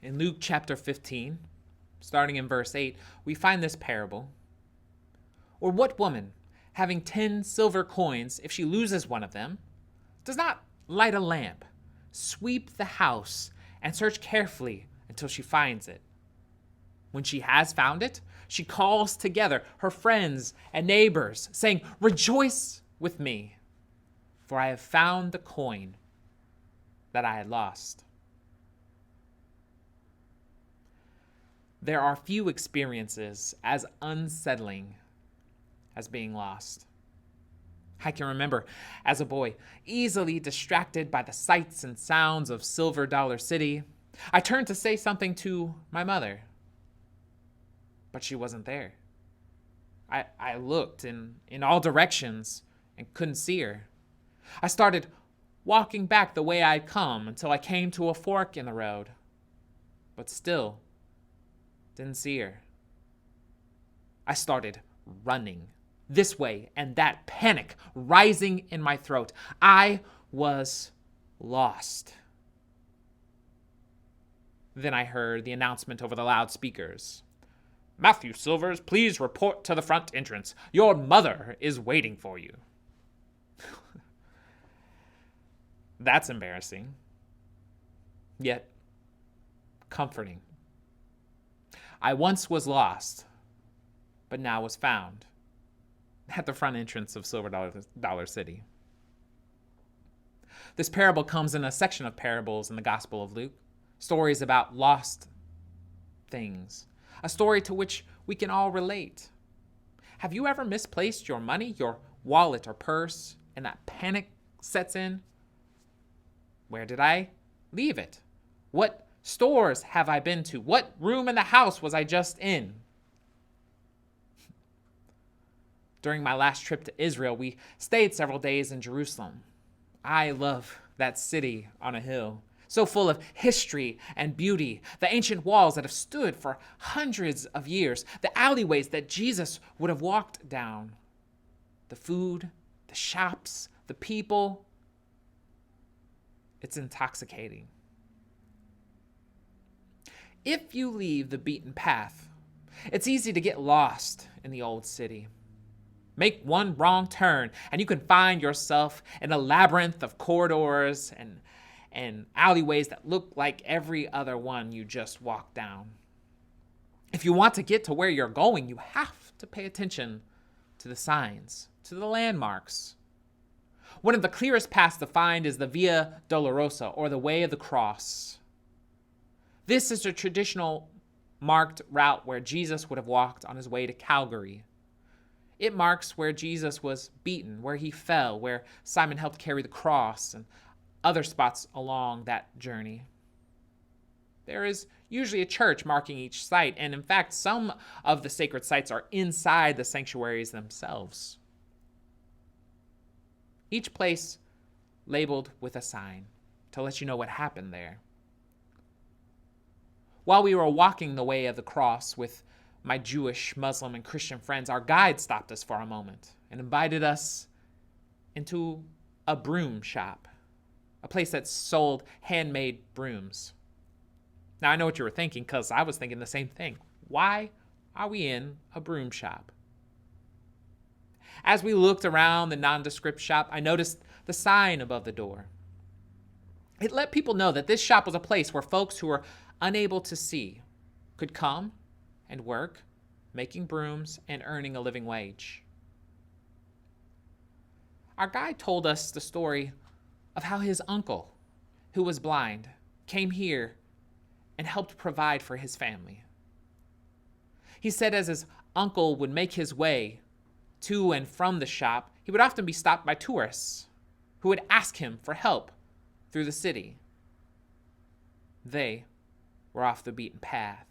In Luke chapter 15, starting in verse 8, we find this parable. Or what woman, having 10 silver coins, if she loses one of them, does not light a lamp, sweep the house, and search carefully until she finds it? When she has found it, she calls together her friends and neighbors, saying, "Rejoice with me, for I have found the coin that I had lost." There are few experiences as unsettling as being lost. I can remember, as a boy, easily distracted by the sights and sounds of Silver Dollar City. I turned to say something to my mother, but she wasn't there. I looked in all directions and couldn't see her. I started walking back the way I'd come until I came to a fork in the road, but still didn't see her. I started running this way and that, panic rising in my throat. I was lost. Then I heard the announcement over the loudspeakers. "Matthew Silvers, please report to the front entrance. Your mother is waiting for you." That's embarrassing, yet comforting. I once was lost, but now was found at the front entrance of Silver Dollar City. This parable comes in a section of parables in the Gospel of Luke, stories about lost things, a story to which we can all relate. Have you ever misplaced your money, your wallet or purse, and that panic sets in? Where did I leave it? What stores have I been to? What room in the house was I just in? During my last trip to Israel, we stayed several days in Jerusalem. I love that city on a hill, so full of history and beauty, the ancient walls that have stood for hundreds of years, the alleyways that Jesus would have walked down, the food, the shops, the people. It's intoxicating. If you leave the beaten path, it's easy to get lost in the old city. Make one wrong turn, and you can find yourself in a labyrinth of corridors and alleyways that look like every other one you just walked down. If you want to get to where you're going, you have to pay attention to the signs, to the landmarks. One of the clearest paths to find is the Via Dolorosa, or the Way of the Cross. This is a traditional marked route where Jesus would have walked on his way to Calvary. It marks where Jesus was beaten, where he fell, where Simon helped carry the cross, and other spots along that journey. There is usually a church marking each site, and in fact, some of the sacred sites are inside the sanctuaries themselves. Each place labeled with a sign to let you know what happened there. While we were walking the way of the cross with my Jewish, Muslim, and Christian friends, our guide stopped us for a moment and invited us into a broom shop, a place that sold handmade brooms. Now, I know what you were thinking, because I was thinking the same thing. Why are we in a broom shop? As we looked around the nondescript shop, I noticed the sign above the door. It let people know that this shop was a place where folks who were unable to see could come and work, making brooms and earning a living wage. Our guide told us the story of how his uncle, who was blind, came here and helped provide for his family. He said as his uncle would make his way to and from the shop, he would often be stopped by tourists who would ask him for help through the city. They were off the beaten path.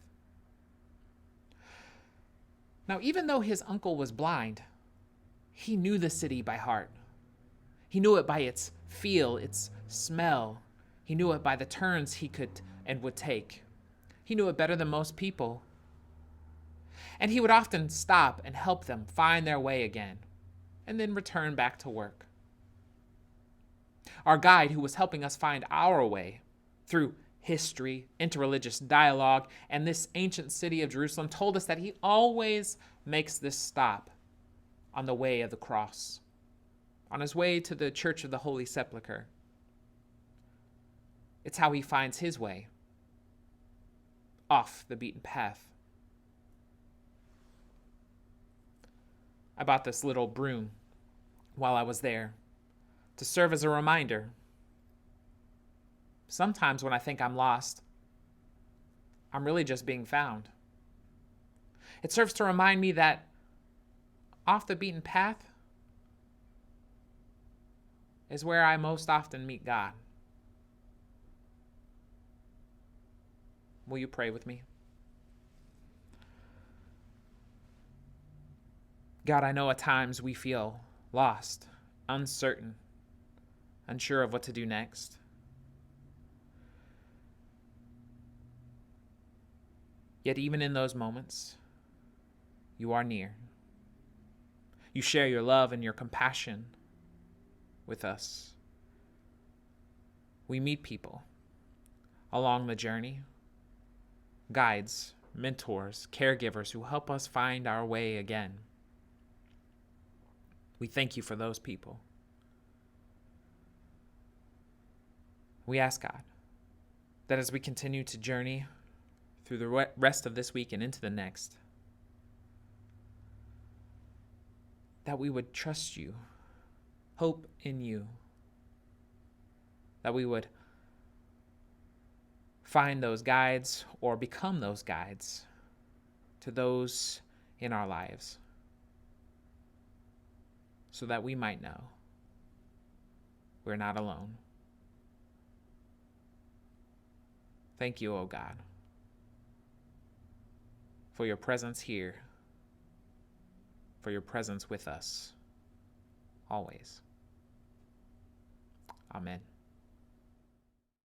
Now, even though his uncle was blind, he knew the city by heart. He knew it by its feel, its smell. He knew it by the turns he could and would take. He knew it better than most people. And he would often stop and help them find their way again, and then return back to work. Our guide, who was helping us find our way through history, interreligious dialogue, and this ancient city of Jerusalem told us that he always makes this stop on the way of the cross, on his way to the Church of the Holy Sepulchre. It's how he finds his way off the beaten path. I bought this little broom while I was there to serve as a reminder. Sometimes when I think I'm lost, I'm really just being found. It serves to remind me that off the beaten path is where I most often meet God. Will you pray with me? God, I know at times we feel lost, uncertain, unsure of what to do next. Yet even in those moments, you are near. You share your love and your compassion with us. We meet people along the journey, guides, mentors, caregivers who help us find our way again. We thank you for those people. We ask, God, that as we continue to journey through the rest of this week and into the next, that we would trust you, hope in you, that we would find those guides or become those guides to those in our lives, so that we might know we're not alone. Thank you, O God, for your presence here, for your presence with us always. Amen.